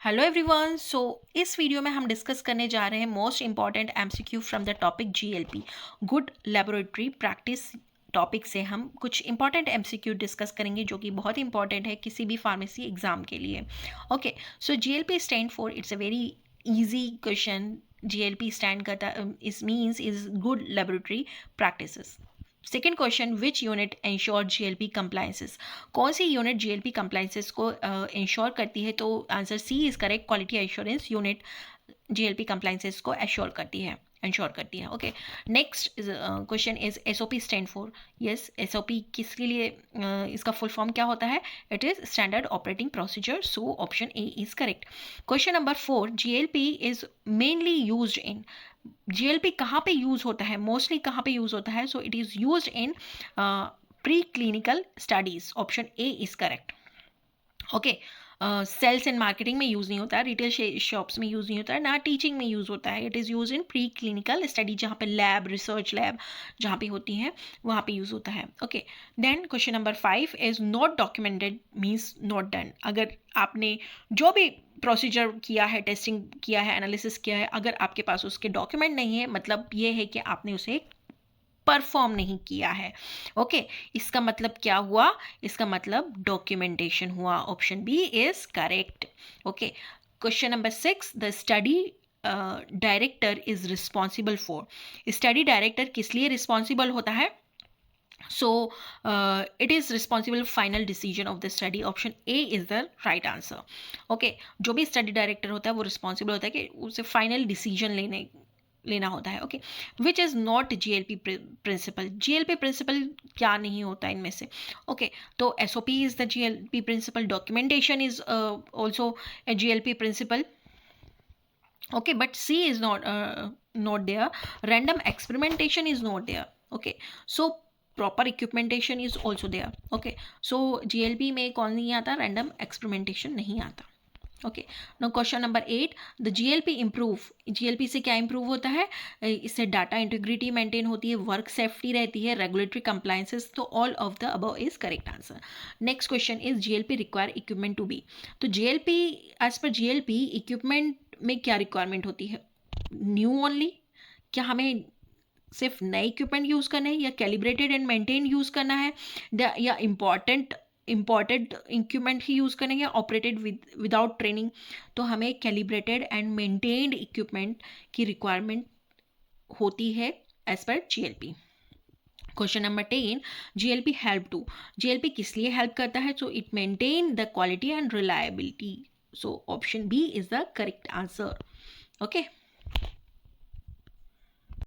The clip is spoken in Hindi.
Hello everyone. इस वीडियो में हम डिस्कस करने जा रहे हैं most important MCQ from the topic GLP, good laboratory practice. Topic से हम कुछ इंपॉर्टेंट एमसीक्यू डिस्कस करेंगे जो कि बहुत इंपॉर्टेंट है किसी भी फार्मेसी एग्जाम के लिए। Okay, so GLP stand for, it's a very easy question. GLP stand करता इस means is good laboratory practices. Second question, which unit ensure GLP compliances? कौन सी यूनिट जीएलपी कंप्लाइंसेस को इंश्योर करती है? तो answer C is correct, quality assurance unit GLP compliances को एश्योर करती है, इंश्योर करती है। Okay, next question is SOP stand for. Yes, SOP किसके लिए इसका फुल फॉर्म क्या होता है? It is standard operating procedure, so option A is correct. Question number 4, GLP is mainly used in. GLP कहाँ पे यूज होता है, मोस्टली कहाँ पे यूज होता है? So it is used in pre clinical studies, option A is correct. Okay, sales and marketing में यूज़ नहीं होता है, रिटेल शॉप्स में यूज़ नहीं होता है, ना टीचिंग में यूज़ होता है। It is use in pre clinical study, जहाँ पे लैब, रिसर्च लैब जहाँ पे होती हैं वहाँ पे यूज़ होता है। Okay, then question number 5 is not documented means not done. अगर आपने जो भी प्रोसीजर किया है, टेस्टिंग किया है, एनालिसिस किया है, अगर आपके पास उसके डॉक्यूमेंट नहीं है, मतलब ये है कि आपने उसे परफॉर्म नहीं किया है। ओके, इसका मतलब क्या हुआ? इसका मतलब डॉक्यूमेंटेशन हुआ, option B is correct. Okay, question number 6, the study director is responsible for. Study director किस लिए रिस्पॉन्सिबल होता है? So it is responsible final decision of the study, option A is the right answer. Okay, जो भी स्टडी डायरेक्टर होता है वो रिस्पॉन्सिबल होता है कि उसे फाइनल डिसीजन लेना होता है। Okay, which is not GLP principle. GLP principle क्या नहीं होता इनमें से? ओके, तो SOP is the GLP principle, documentation is also a GLP principle. Okay, but C is not there. Random experimentation is not there. Okay, so proper equipmentation is also there. Okay, so GLP में कौन नहीं आता? रैंडम एक्सपेरिमेंटेशन नहीं आता। Okay, no question number 8, the GLP improve. GLP से क्या इम्प्रूव होता है? इससे डाटा इंटीग्रिटी मेंटेन होती है, वर्क सेफ्टी रहती है, रेगुलेटरी कंप्लायंसेस। तो all of the above is correct answer. Next question is GLP require equipment to be. तो GLP, as per GLP equipment में क्या रिक्वायरमेंट होती है? New only? क्या हमें सिर्फ नए इक्विपमेंट यूज़ करना है, या कैलिब्रेटेड एंड मेंटेन यूज़ करना है, या इम्पॉर्टेंट इक्विपमेंट ही यूज़ करेंगे, ऑपरेटेड विदाउट ट्रेनिंग? तो हमें कैलिब्रेटेड एंड मेंटेन्ड इक्विपमेंट की रिक्वायरमेंट होती है as per GLP. Question number 10, GLP help to. GLP किस लिए हेल्प करता है? So it maintain the quality and reliability, so option B is the correct answer. Okay.